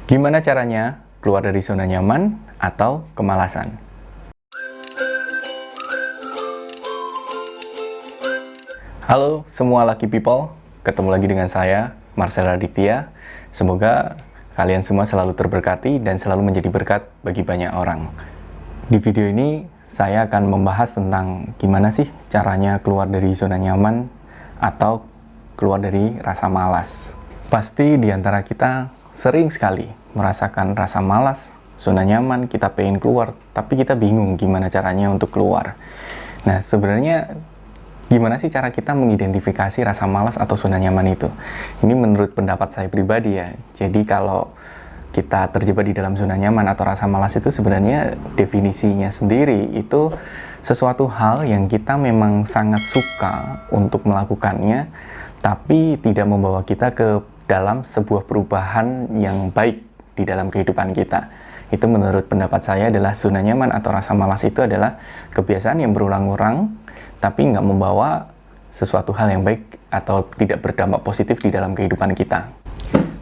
Gimana caranya keluar dari zona nyaman atau kemalasan? Halo semua lucky people, ketemu lagi dengan saya, Marcel Raditya. Semoga kalian semua selalu terberkati dan selalu menjadi berkat bagi banyak orang. Di video ini, saya akan membahas tentang gimana sih caranya keluar dari zona nyaman atau keluar dari rasa malas. Pasti di antara kita sering sekali merasakan rasa malas, zona nyaman, kita pengen keluar, tapi kita bingung gimana caranya untuk keluar. Nah, sebenarnya gimana sih cara kita mengidentifikasi rasa malas atau zona nyaman itu? Ini menurut pendapat saya pribadi ya. Jadi kalau kita terjebak di dalam zona nyaman atau rasa malas itu sebenarnya definisinya sendiri itu sesuatu hal yang kita memang sangat suka untuk melakukannya, tapi tidak membawa kita ke dalam sebuah perubahan yang baik di dalam kehidupan kita. Itu menurut pendapat saya adalah zona nyaman atau rasa malas itu adalah kebiasaan yang berulang-ulang tapi nggak membawa sesuatu hal yang baik atau tidak berdampak positif di dalam kehidupan kita.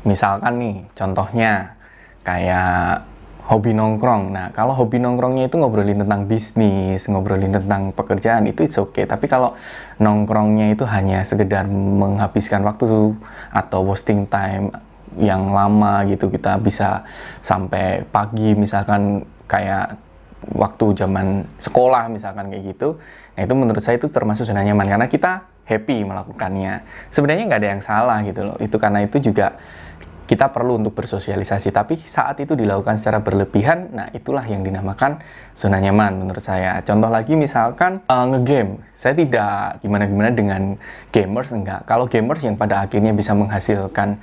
Misalkan nih, contohnya kayak hobi nongkrong. Nah, kalau hobi nongkrongnya itu ngobrolin tentang bisnis, ngobrolin tentang pekerjaan, itu it's okay. Tapi kalau nongkrongnya itu hanya sekedar menghabiskan waktu atau wasting time yang lama gitu, kita bisa sampai pagi misalkan kayak waktu zaman sekolah misalkan kayak gitu. Nah, itu menurut saya itu termasuk zona nyaman karena kita happy melakukannya. Sebenarnya nggak ada yang salah gitu loh. Itu karena itu juga kita perlu untuk bersosialisasi, tapi saat itu dilakukan secara berlebihan, nah itulah yang dinamakan zona nyaman menurut saya. Contoh lagi misalkan ngegame, saya tidak gimana-gimana dengan gamers, enggak. Kalau gamers yang pada akhirnya bisa menghasilkan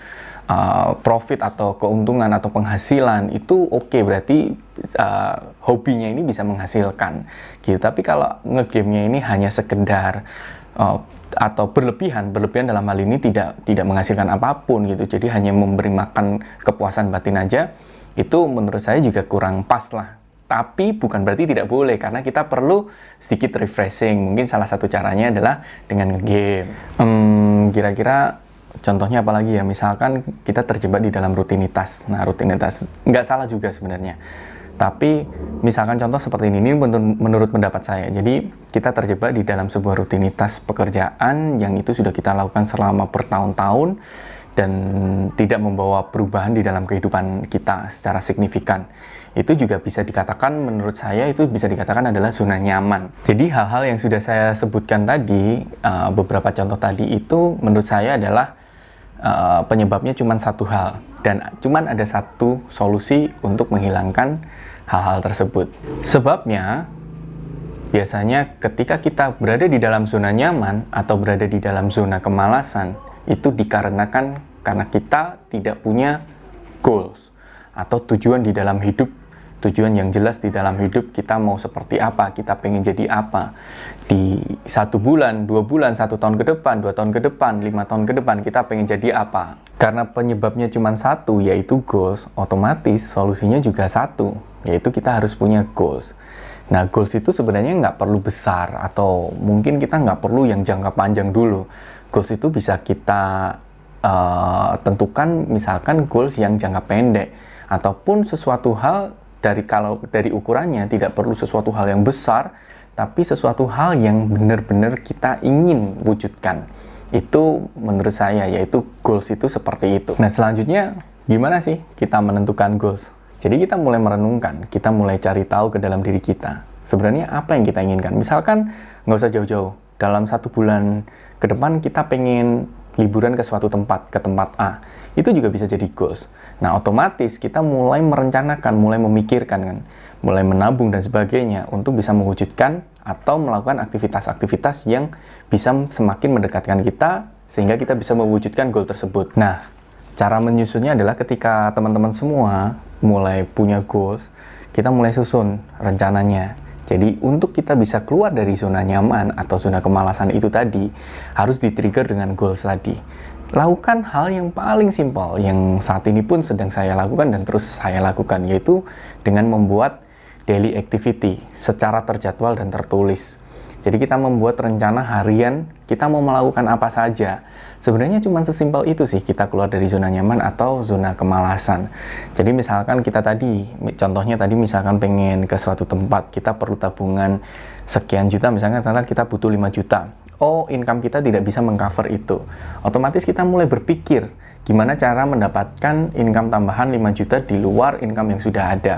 profit atau keuntungan atau penghasilan, itu oke, berarti hobinya ini bisa menghasilkan gitu. Tapi kalau ngegamenya ini hanya sekedar atau berlebihan dalam hal ini tidak menghasilkan apapun gitu, jadi hanya memberi makan kepuasan batin aja, itu menurut saya juga kurang pas lah. Tapi bukan berarti tidak boleh, karena kita perlu sedikit refreshing. Mungkin salah satu caranya adalah dengan ngegame. Kira-kira contohnya apalagi ya, misalkan kita terjebak di dalam rutinitas. Nah, rutinitas nggak salah juga sebenarnya, tapi misalkan contoh seperti ini menurut pendapat saya. Jadi kita terjebak di dalam sebuah rutinitas pekerjaan yang itu sudah kita lakukan selama bertahun-tahun dan tidak membawa perubahan di dalam kehidupan kita secara signifikan. Itu juga bisa dikatakan, menurut saya itu bisa dikatakan adalah zona nyaman. Jadi hal-hal yang sudah saya sebutkan tadi, beberapa contoh tadi itu menurut saya adalah penyebabnya cuma satu hal, dan cuma ada satu solusi untuk menghilangkan hal-hal tersebut. Sebabnya, biasanya ketika kita berada di dalam zona nyaman atau berada di dalam zona kemalasan, itu dikarenakan karena kita tidak punya goals atau tujuan di dalam hidup, tujuan yang jelas di dalam hidup. Kita mau seperti apa, kita pengen jadi apa di 1 bulan, 2 bulan, 1 tahun ke depan, 2 tahun ke depan, 5 tahun ke depan, kita pengen jadi apa. Karena penyebabnya cuma satu, yaitu goals, otomatis solusinya juga satu, yaitu kita harus punya goals. Nah, goals itu sebenarnya nggak perlu besar, atau mungkin kita nggak perlu yang jangka panjang dulu. Goals itu bisa kita tentukan, misalkan goals yang jangka pendek, ataupun sesuatu hal kalau dari ukurannya tidak perlu sesuatu hal yang besar, tapi sesuatu hal yang benar-benar kita ingin wujudkan. Itu menurut saya, yaitu goals itu seperti itu. Nah, selanjutnya gimana sih kita menentukan goals? Jadi kita mulai merenungkan, kita mulai cari tahu ke dalam diri kita. Sebenarnya apa yang kita inginkan? Misalkan nggak usah jauh-jauh, dalam 1 bulan ke depan kita pengen liburan ke suatu tempat, ke tempat A. Itu juga bisa jadi goals. Nah, otomatis kita mulai merencanakan, mulai memikirkan kan, mulai menabung dan sebagainya untuk bisa mewujudkan atau melakukan aktivitas-aktivitas yang bisa semakin mendekatkan kita sehingga kita bisa mewujudkan goal tersebut. Nah, cara menyusunnya adalah ketika teman-teman semua mulai punya goals, kita mulai susun rencananya. Jadi untuk kita bisa keluar dari zona nyaman atau zona kemalasan itu tadi, harus di-trigger dengan goals tadi. Lakukan hal yang paling simpel, yang saat ini pun sedang saya lakukan dan terus saya lakukan, yaitu dengan membuat daily activity secara terjadwal dan tertulis. Jadi kita membuat rencana harian, kita mau melakukan apa saja. Sebenarnya cuma sesimpel itu sih, kita keluar dari zona nyaman atau zona kemalasan. Jadi misalkan kita tadi, contohnya tadi misalkan pengen ke suatu tempat, kita perlu tabungan sekian juta, misalkan kita butuh 5 juta. Oh, income kita tidak bisa mengcover itu. Otomatis kita mulai berpikir, gimana cara mendapatkan income tambahan 5 juta di luar income yang sudah ada.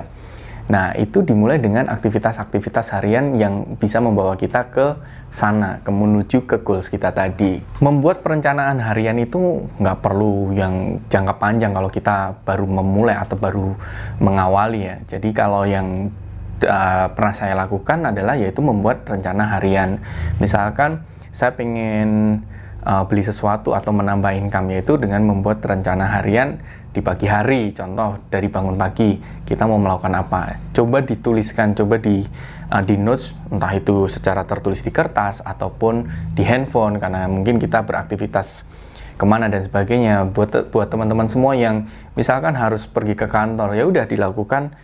Nah, itu dimulai dengan aktivitas-aktivitas harian yang bisa membawa kita ke sana, menuju ke goals kita tadi. Membuat perencanaan harian itu nggak perlu yang jangka panjang kalau kita baru memulai atau baru mengawali ya. Jadi kalau yang pernah saya lakukan adalah yaitu membuat rencana harian. Misalkan saya pengen beli sesuatu atau menambah income, yaitu dengan membuat rencana harian di pagi hari. Contoh, dari bangun pagi kita mau melakukan apa, coba dituliskan, coba di notes, entah itu secara tertulis di kertas ataupun di handphone, karena mungkin kita beraktivitas kemana dan sebagainya. Buat teman-teman semua yang misalkan harus pergi ke kantor, ya udah dilakukan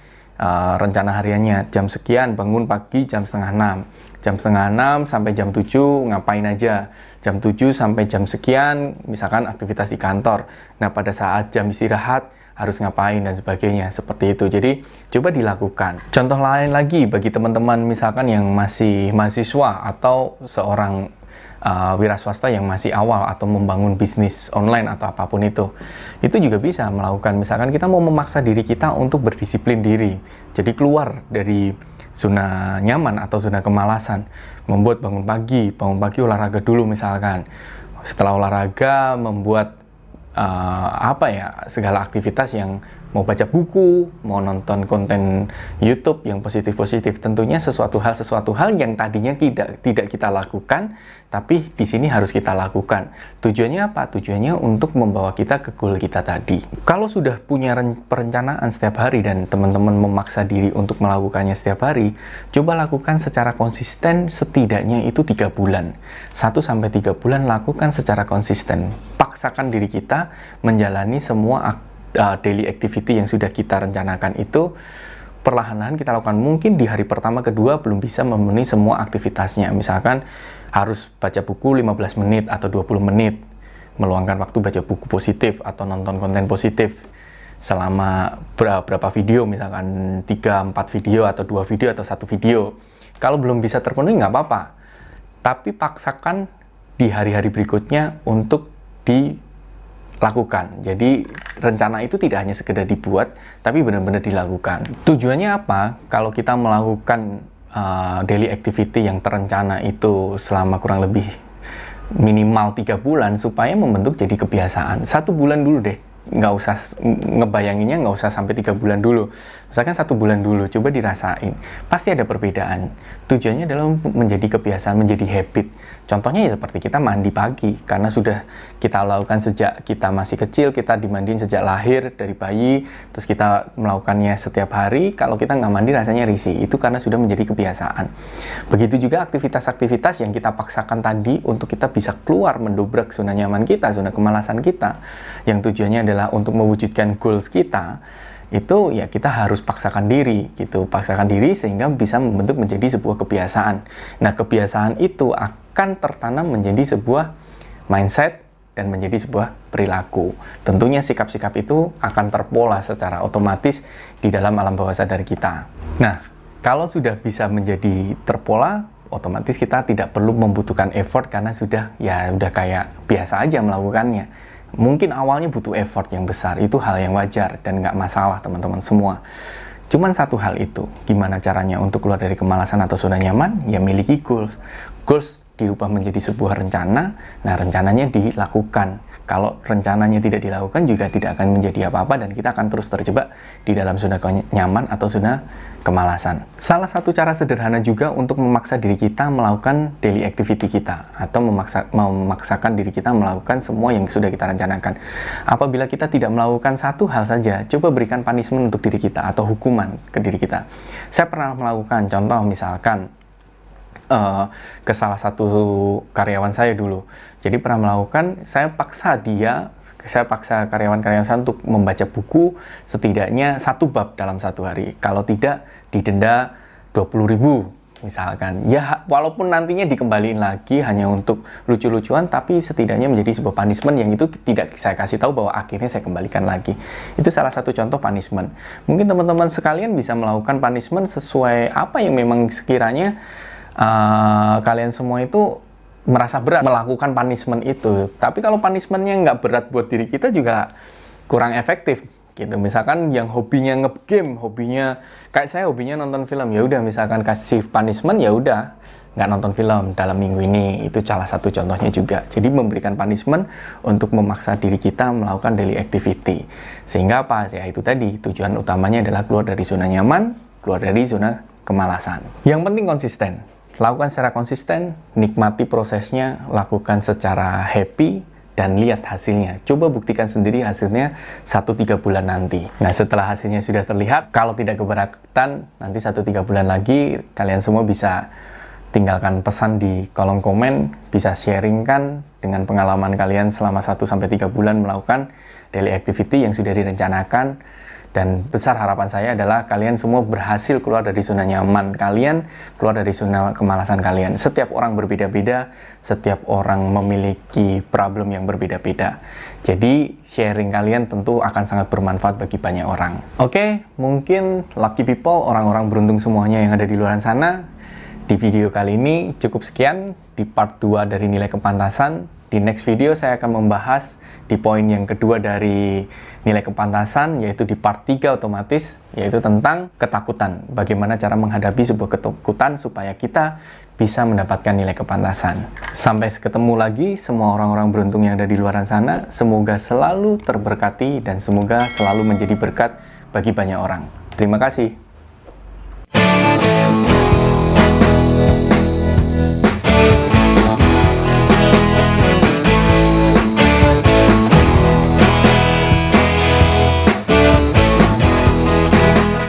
rencana hariannya. Jam sekian bangun pagi, jam setengah 6, jam setengah 6 sampai jam 7 ngapain aja, jam 7 sampai jam sekian misalkan aktivitas di kantor. Nah, pada saat jam istirahat harus ngapain dan sebagainya, seperti itu. Jadi coba dilakukan. Contoh lain lagi bagi teman-teman misalkan yang masih mahasiswa atau seorang wira swasta yang masih awal atau membangun bisnis online atau apapun itu juga bisa melakukan. Misalkan kita mau memaksa diri kita untuk berdisiplin diri, jadi keluar dari zona nyaman atau zona kemalasan, membuat bangun pagi olahraga dulu misalkan. Setelah olahraga membuat segala aktivitas yang mau baca buku, mau nonton konten YouTube yang positif-positif. Tentunya sesuatu hal yang tadinya tidak kita lakukan, tapi di sini harus kita lakukan. Tujuannya apa? Tujuannya untuk membawa kita ke goal kita tadi. Kalau sudah punya perencanaan setiap hari dan teman-teman memaksa diri untuk melakukannya setiap hari, coba lakukan secara konsisten setidaknya itu 3 bulan. 1-3 bulan lakukan secara konsisten. Paksakan diri kita menjalani semua daily activity yang sudah kita rencanakan itu. Perlahan-lahan kita lakukan. Mungkin di hari pertama, kedua belum bisa memenuhi semua aktivitasnya. Misalkan harus baca buku 15 menit atau 20 menit, meluangkan waktu baca buku positif atau nonton konten positif selama berapa video, misalkan 3-4 video atau 2 video atau 1 video. Kalau belum bisa terpenuhi nggak apa-apa, tapi paksakan di hari-hari berikutnya untuk dilakukan. Jadi rencana itu tidak hanya sekedar dibuat, tapi benar-benar dilakukan. Tujuannya apa? Kalau kita melakukan daily activity yang terencana itu selama kurang lebih minimal 3 bulan, supaya membentuk jadi kebiasaan. 1 bulan dulu deh, nggak usah ngebayanginnya, nggak usah sampai 3 bulan dulu. Misalkan 1 bulan dulu, coba dirasain. Pasti ada perbedaan. Tujuannya adalah menjadi kebiasaan, menjadi habit. Contohnya ya seperti kita mandi pagi, karena sudah kita lakukan sejak kita masih kecil, kita dimandiin sejak lahir dari bayi, terus kita melakukannya setiap hari. Kalau kita nggak mandi rasanya risih, itu karena sudah menjadi kebiasaan. Begitu juga aktivitas-aktivitas yang kita paksakan tadi untuk kita bisa keluar, mendobrak zona nyaman kita, zona kemalasan kita, yang tujuannya adalah untuk mewujudkan goals kita. Itu ya kita harus paksakan diri gitu, paksakan diri sehingga bisa membentuk menjadi sebuah kebiasaan. Nah, kebiasaan itu akan tertanam menjadi sebuah mindset dan menjadi sebuah perilaku. Tentunya sikap-sikap itu akan terpola secara otomatis di dalam alam bawah sadar kita. Nah, kalau sudah bisa menjadi terpola, otomatis kita tidak perlu membutuhkan effort karena sudah kayak biasa aja melakukannya. Mungkin awalnya butuh effort yang besar, itu hal yang wajar dan nggak masalah teman-teman semua. Cuman satu hal itu, gimana caranya untuk keluar dari kemalasan atau zona nyaman? Ya miliki goals. Goals dirubah menjadi sebuah rencana, nah rencananya dilakukan. Kalau rencananya tidak dilakukan juga tidak akan menjadi apa-apa dan kita akan terus terjebak di dalam zona nyaman atau zona kemalasan. Salah satu cara sederhana juga untuk memaksa diri kita melakukan daily activity kita atau memaksakan diri kita melakukan semua yang sudah kita rencanakan. Apabila kita tidak melakukan satu hal saja, coba berikan punishment untuk diri kita atau hukuman ke diri kita. Saya pernah melakukan contoh misalkan ke salah satu karyawan saya dulu. Jadi pernah melakukan, saya paksa karyawan-karyawan saya untuk membaca buku setidaknya 1 bab dalam 1 hari. Kalau tidak, didenda 20.000 misalkan. Ya, walaupun nantinya dikembaliin lagi hanya untuk lucu-lucuan, tapi setidaknya menjadi sebuah punishment yang itu tidak saya kasih tahu bahwa akhirnya saya kembalikan lagi. Itu salah satu contoh punishment. Mungkin teman-teman sekalian bisa melakukan punishment sesuai apa yang memang sekiranya kalian semua itu merasa berat melakukan punishment itu. Tapi kalau punishmentnya nggak berat buat diri kita juga kurang efektif gitu. Misalkan yang hobinya nge-game, hobinya kayak saya hobinya nonton film, ya udah misalkan kasih punishment, ya udah nggak nonton film dalam minggu ini. Itu salah satu contohnya juga. Jadi memberikan punishment untuk memaksa diri kita melakukan daily activity. Sehingga apa? Ya itu tadi, tujuan utamanya adalah keluar dari zona nyaman, keluar dari zona kemalasan. Yang penting konsisten. Lakukan secara konsisten, nikmati prosesnya, lakukan secara happy, dan lihat hasilnya. Coba buktikan sendiri hasilnya 1-3 bulan nanti. Nah, setelah hasilnya sudah terlihat, kalau tidak keberatan, nanti 1-3 bulan lagi, kalian semua bisa tinggalkan pesan di kolom komen, bisa sharingkan dengan pengalaman kalian selama 1-3 bulan melakukan daily activity yang sudah direncanakan. Dan besar harapan saya adalah kalian semua berhasil keluar dari zona nyaman kalian, keluar dari zona kemalasan kalian. Setiap orang berbeda-beda, setiap orang memiliki problem yang berbeda-beda. Jadi sharing kalian tentu akan sangat bermanfaat bagi banyak orang. Oke, mungkin lucky people, orang-orang beruntung semuanya yang ada di luar sana. Di video kali ini cukup sekian di part 2 dari nilai kepantasan. Di next video saya akan membahas di poin yang kedua dari nilai kepantasan, yaitu di part 3 otomatis, yaitu tentang ketakutan. Bagaimana cara menghadapi sebuah ketakutan supaya kita bisa mendapatkan nilai kepantasan. Sampai ketemu lagi semua orang-orang beruntung yang ada di luar sana. Semoga selalu terberkati dan semoga selalu menjadi berkat bagi banyak orang. Terima kasih.